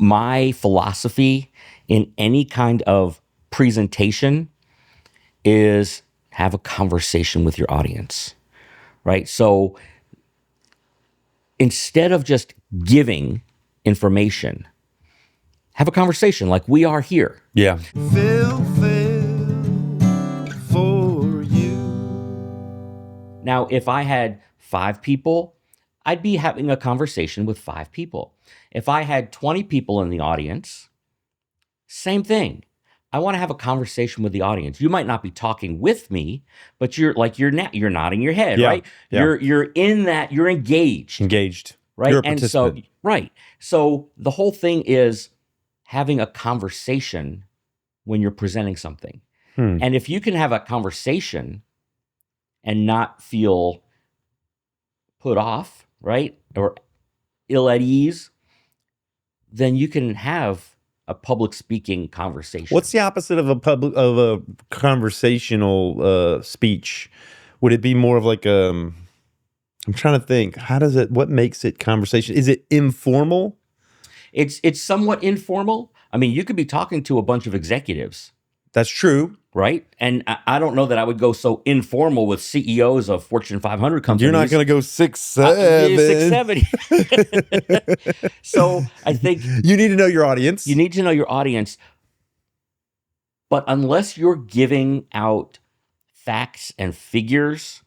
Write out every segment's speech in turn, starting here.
my philosophy in any kind of presentation is have a conversation with your audience, right? So instead of just giving information, have a conversation like we are here. Yeah. Phil Phails for you. Now, if I had 5 people, I'd be having a conversation with 5 people. If I had 20 people in the audience, same thing. I want to have a conversation with the audience. You might not be talking with me, but you're nodding your head, Yeah, right? yeah. You're in that, you're engaged. Right. You're a participant. So the whole thing is having a conversation when you're presenting something. And if you can have a conversation and not feel put off, right? Or ill at ease, then you can have a public speaking conversation. What's the opposite of a conversational speech? Would it be more of like I'm trying to think. What makes it conversation? Is it informal? It's somewhat informal. I mean, you could be talking to a bunch of executives. That's true. Right? And I don't know that I would go so informal with CEOs of Fortune 500 companies. You're not going to go 6'7". 6'7". So I think you need to know your audience. you need to know your audience. But unless you're giving out facts and figures,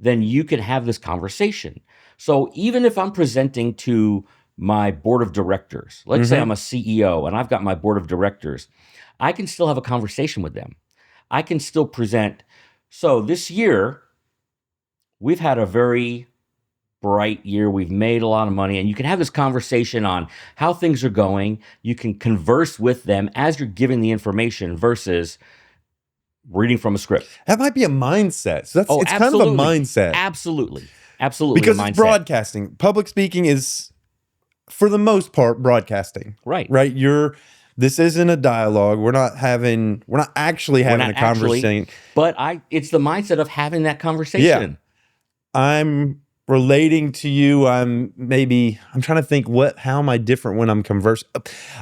then you can have this conversation. So even if I'm presenting to my board of directors, let's say I'm a CEO and I've got my board of directors, I can still have a conversation with them. I can still present. So this year, we've had a very bright year. We've made a lot of money, and you can have this conversation on how things are going. You can converse with them as you're giving the information versus reading from a script. That might be a mindset. So it's kind of a mindset. Absolutely. Because it's broadcasting. Public speaking is, for the most part, broadcasting. Right. This isn't a dialogue. We're not actually having a conversation. But it's the mindset of having that conversation. Yeah. I'm relating to you. I'm trying to think how am I different when I'm conversing?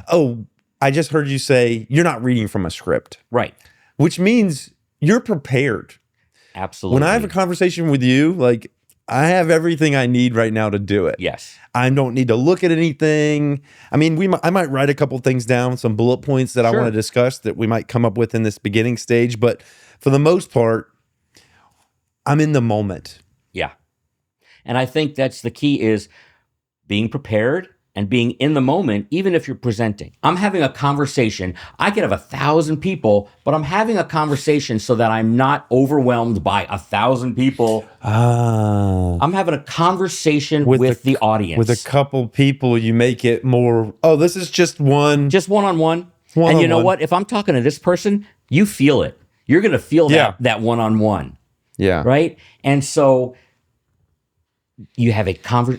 Oh, I just heard you say you're not reading from a script. Right. Which means you're prepared. Absolutely. When I have a conversation with you, like, I have everything I need right now to do it. Yes. I don't need to look at anything. I mean, I might write a couple things down, some bullet points that I want to discuss that we might come up with in this beginning stage. But for the most part, I'm in the moment. Yeah. And I think that's the key, is being prepared and being in the moment, even if you're presenting. I'm having a conversation. I could have 1,000 people, but I'm having a conversation so that I'm not overwhelmed by 1,000 people. I'm having a conversation with the audience. With a couple people, you make it more, this is just one. Just one-on-one. And you know what? If I'm talking to this person, you feel it. You're going to feel that one-on-one. Yeah. Right? And so you have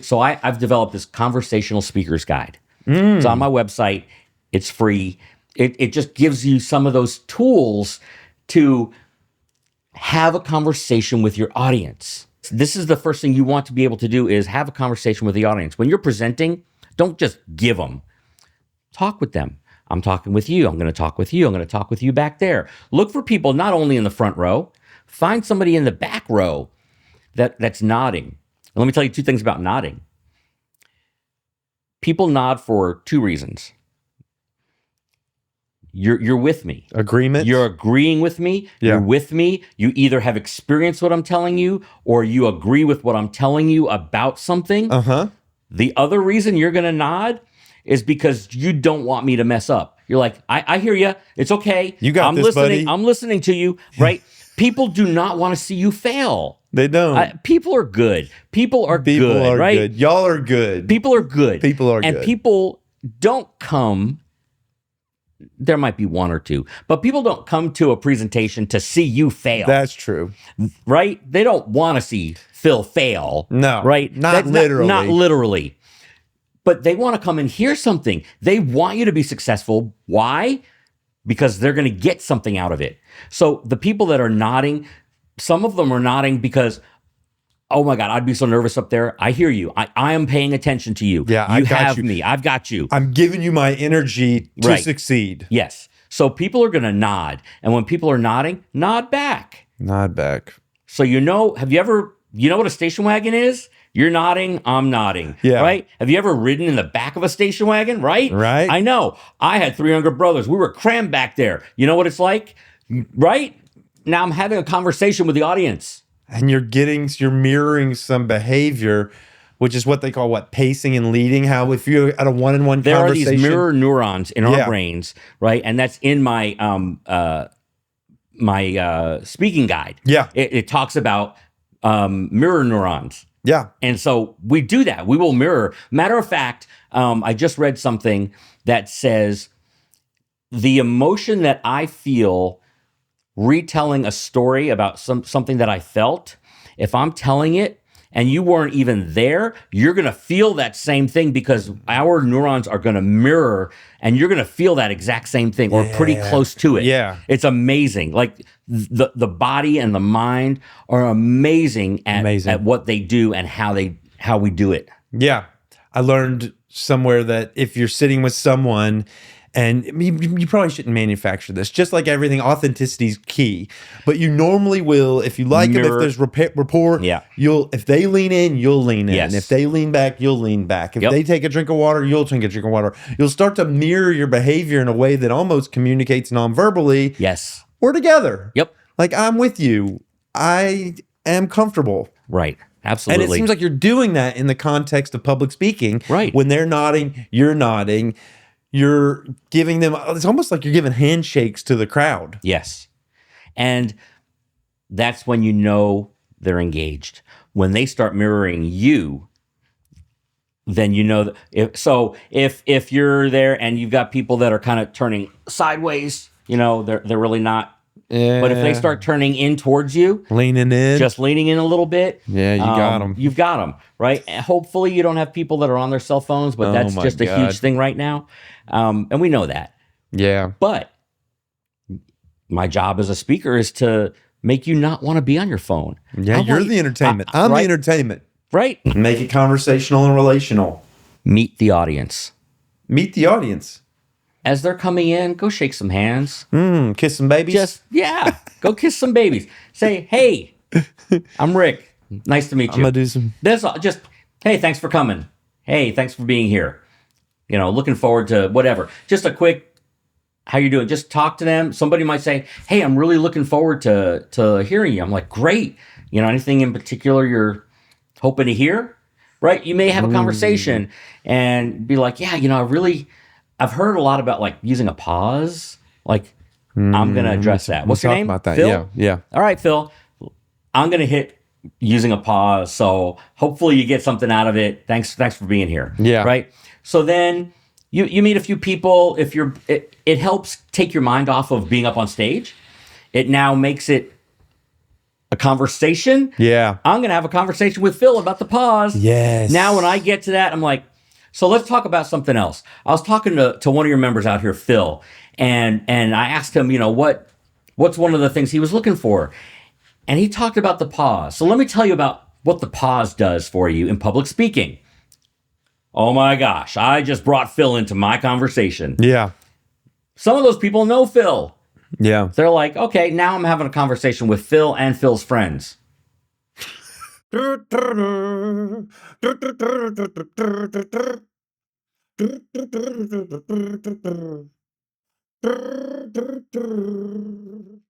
so I've developed this conversational speaker's guide. It's on my website. It's free. It just gives you some of those tools to have a conversation with your audience. This is the first thing you want to be able to do, is have a conversation with the audience. When you're presenting, don't just give them. Talk with them. I'm talking with you. I'm going to talk with you. I'm going to talk with you back there. Look for people not only in the front row, find somebody in the back row that's nodding. And let me tell you 2 things about nodding. People nod for 2 reasons. You're with me. Agreement. You're agreeing with me. Yeah. You're with me. You either have experienced what I'm telling you, or you agree with what I'm telling you about something. The other reason you're going to nod is because you don't want me to mess up. You're like, I hear you. It's okay. You got this, listening. buddy. I'm listening to you, right? People do not want to see you fail. They don't. People are good. People are good, right? Good. Y'all are good. People are good. People are good. And people don't come, there might be 1 or 2, but people don't come to a presentation to see you fail. That's true. Right? They don't want to see Phil fail. No. Right? Not literally. Not literally. But they want to come and hear something. They want you to be successful. Why? Because they're going to get something out of it. So the people that are nodding, some of them are nodding because, oh my God, I'd be so nervous up there. I hear you. I am paying attention to you. Yeah, I you got have you. me. I've got you. I'm giving you my energy to Right. succeed. Yes. So people are going to nod. And when people are nodding, nod back. Nod back. So have you ever, what a station wagon is? You're nodding, I'm nodding. Yeah. Right? Have you ever ridden in the back of a station wagon? Right? Right. I know. I had 3 younger brothers. We were crammed back there. You know what it's like? Right? Now I'm having a conversation with the audience. And you're mirroring some behavior, which is what they call pacing and leading. How if you're at a one-on-one There conversation, are these mirror neurons in our brains, right? And that's in my speaking guide. Yeah. It talks about mirror neurons. Yeah. And so we do that. We will mirror. Matter of fact, I just read something that says the emotion that I feel retelling a story about something that I felt, if I'm telling it and you weren't even there, you're going to feel that same thing because our neurons are going to mirror and you're going to feel that exact same thing or pretty close to it. Yeah. It's amazing. Like the body and the mind are amazing at what they do and how we do it. Yeah. I learned somewhere that if you're sitting with someone, and you probably shouldn't manufacture this, just like everything, authenticity is key. But you normally will, if you like them, if there's rapport, if they lean in, you'll lean in. Yes. If they lean back, you'll lean back. If Yep. they take a drink of water, you'll take a drink of water. You'll start to mirror your behavior in a way that almost communicates non-verbally. Yes. We're together. Yep. Like, I'm with you. I am comfortable. Right. Absolutely. And it seems like you're doing that in the context of public speaking. Right. When they're nodding, you're nodding. You're giving them, it's almost like you're giving handshakes to the crowd. Yes. And that's when you know they're engaged. When they start mirroring you, then you know that if you're there and you've got people that are kind of turning sideways, they're really not. Yeah. But if they start turning in towards you, leaning in, just leaning in a little bit, yeah, you got them. You've got them, right? And hopefully you don't have people that are on their cell phones, but that's just a huge thing right now. And we know that. Yeah. But my job as a speaker is to make you not want to be on your phone. Yeah, you're the entertainment. I'm the entertainment. Right. Make it conversational and relational. Meet the audience. Meet the audience. As they're coming in, go shake some hands. Kiss some babies. Go kiss some babies. Say, hey, I'm Rick. Nice to meet you. I'm going to do some. That's all. Just, hey, thanks for coming. Hey, thanks for being here. Looking forward to whatever. Just a quick, how you doing? Just talk to them. Somebody might say, hey, I'm really looking forward to hearing you. I'm like, great. Anything in particular you're hoping to hear? Right? You may have a conversation and be like, yeah, I've heard a lot about like using a pause. Like, I'm going to address that. What's your name? About that. Phil? Yeah. All right, Phil. I'm going to hit using a pause. So hopefully you get something out of it. Thanks for being here. Yeah. Right. So then you meet a few people. If it helps take your mind off of being up on stage. It now makes it a conversation. Yeah. I'm going to have a conversation with Phil about the pause. Yes. Now, when I get to that, I'm like, so let's talk about something else. I was talking to one of your members out here, Phil, and I asked him, what's one of the things he was looking for? And he talked about the pause. So let me tell you about what the pause does for you in public speaking. Oh my gosh, I just brought Phil into my conversation. Yeah. Some of those people know Phil. Yeah. They're like, okay, now I'm having a conversation with Phil and Phil's friends.